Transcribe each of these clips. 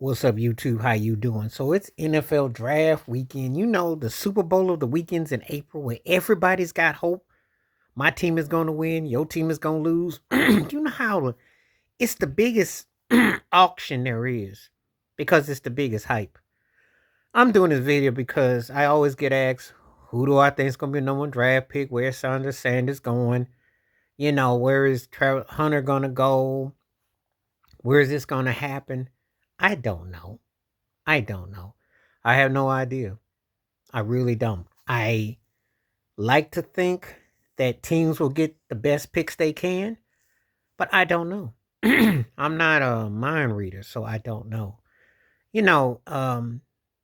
What's up, YouTube? How you doing? So it's NFL draft weekend. You know, the Super Bowl of the weekends in April where everybody's got hope. My team is going to win. Your team is going to lose. You know how it's the biggest auction there is because it's the biggest hype. I'm doing this video because I always get asked, who do I think is going to be the number one draft pick? Where's Sanders going? You know, where is Hunter going to go? Where is this going to happen? I don't know. I don't know. I have no idea. I really don't. I like to think that teams will get the best picks they can, but I don't know. I'm not a mind reader, so I don't know. You know,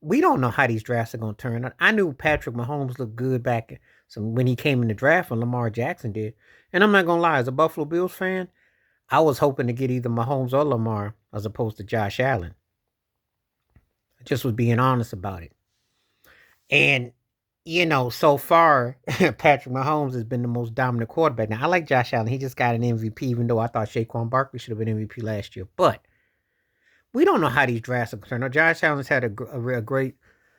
we don't know how these drafts are going to turn out. I knew Patrick Mahomes looked good back when he came in the draft when Lamar Jackson did. And I'm not going to lie, as a Buffalo Bills fan, I was hoping to get either Mahomes or Lamar as opposed to Josh Allen. I just was being honest about it. And, you know, so far, Patrick Mahomes has been the most dominant quarterback. Now, I like Josh Allen. He just got an MVP, even though I thought Saquon Barkley should have been MVP last year. But we don't know how these drafts are going to turn out. Josh Allen's had a great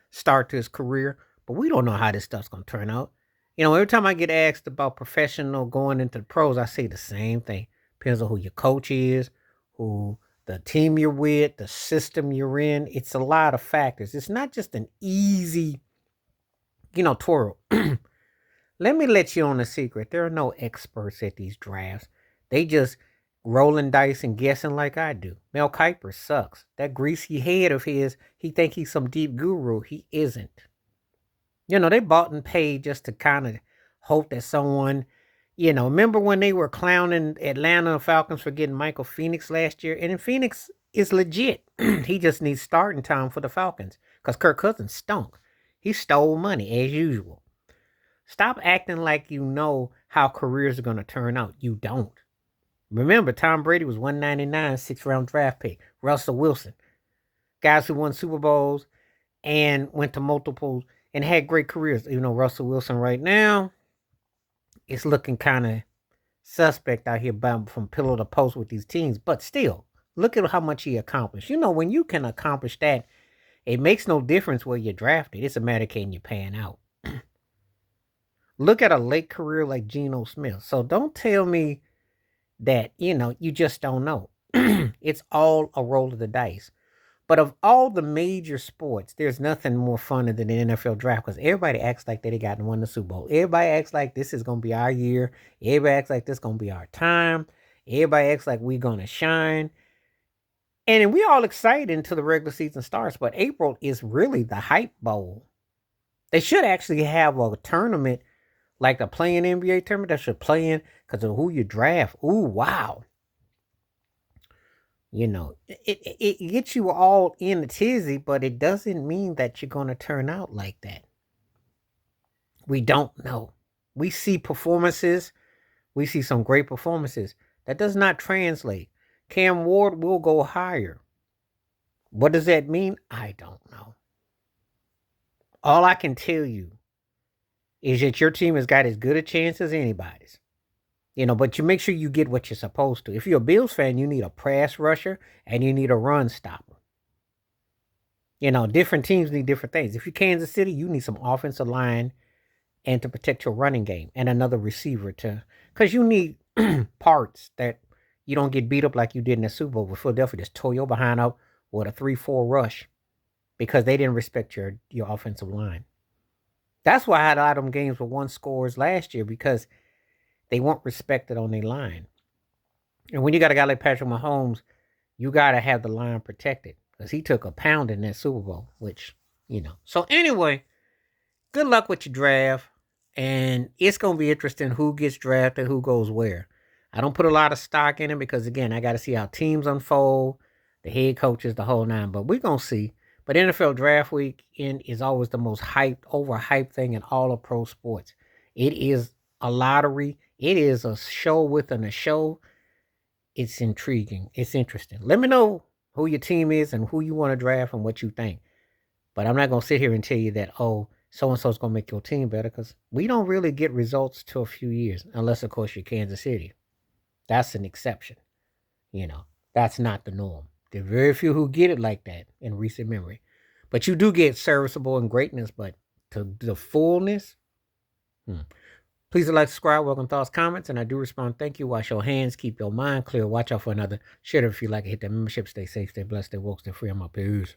start to his career, but we don't know how this stuff's going to turn out. You know, every time I get asked about professional going into the pros, I say the same thing. Depends on who your coach is, who the team you're with, the system you're in. It's a lot of factors. It's not just an easy twirl. Let me let you on a secret. There are no experts at these drafts. They just rolling dice and guessing like I do. Mel Kiper sucks. That greasy head of his, he think he's some deep guru. He isn't. You know, they bought and paid just to kind of hope that someone, remember when they were clowning Atlanta Falcons for getting Michael Phoenix last year? And Phoenix is legit. He just needs starting time for the Falcons because Kirk Cousins stunk. He stole money as usual. Stop acting like you know how careers are going to turn out. You don't. Remember, Tom Brady was 199, 6th-round draft pick. Russell Wilson. Guys who won Super Bowls and went to multiples and had great careers. You know, Russell Wilson right now is looking kind of suspect out here from pillow to post with these teams. But still, look at how much he accomplished. You know, when you can accomplish that, it makes no difference where you're drafted. It's a matter of can you pan out. Look at a late career like Geno Smith. So don't tell me that, you just don't know. It's all a roll of the dice. But of all the major sports, there's nothing more fun than the NFL draft because everybody acts like they got and won the Super Bowl. Everybody acts like this is going to be our year. Everybody acts like this is going to be our time. Everybody acts like we're going to shine. And we all excited until the regular season starts. But April is really the hype bowl. They should actually have a tournament like the playing NBA tournament that should play in because of who you draft. Ooh, wow. You know, it gets you all in a tizzy, but it doesn't mean that you're going to turn out like that. We don't know. We see performances. We see some great performances. That does not translate. Cam Ward will go higher. What does that mean? I don't know. All I can tell you is that your team has got as good a chance as anybody's. But you make sure you get what you're supposed to. If you're a Bills fan, you need a pass rusher and you need a run stopper. Different teams need different things. If you're Kansas City, you need some offensive line and to protect your running game and another receiver because you need parts that you don't get beat up like you did in the Super Bowl with Philadelphia. Just tore your behind up with a 3-4 rush because they didn't respect your offensive line. That's why I had a lot of them games with 1 scores last year because they weren't respected on their line. And when you got a guy like Patrick Mahomes, you got to have the line protected because he took a pound in that Super Bowl, which. So anyway, good luck with your draft. And it's going to be interesting who gets drafted, who goes where. I don't put a lot of stock in it because, again, I got to see how teams unfold, the head coaches, the whole nine. But we're going to see. But NFL draft weekend is always the most overhyped thing in all of pro sports. It is a lottery. It is a show within a show. It's intriguing. It's interesting. Let me know who your team is and who you want to draft and what you think. But I'm not going to sit here and tell you that, so-and-so is going to make your team better because we don't really get results till a few years, unless, of course, you're Kansas City. That's an exception. That's not the norm. There are very few who get it like that in recent memory. But you do get serviceable and greatness, but to the fullness. Please like, subscribe, welcome thoughts, comments, and I do respond. Thank you. Wash your hands, keep your mind clear. Watch out for another. Share it if you like it. Hit that membership. Stay safe, stay blessed, stay woke, stay free. I'm up. Peace.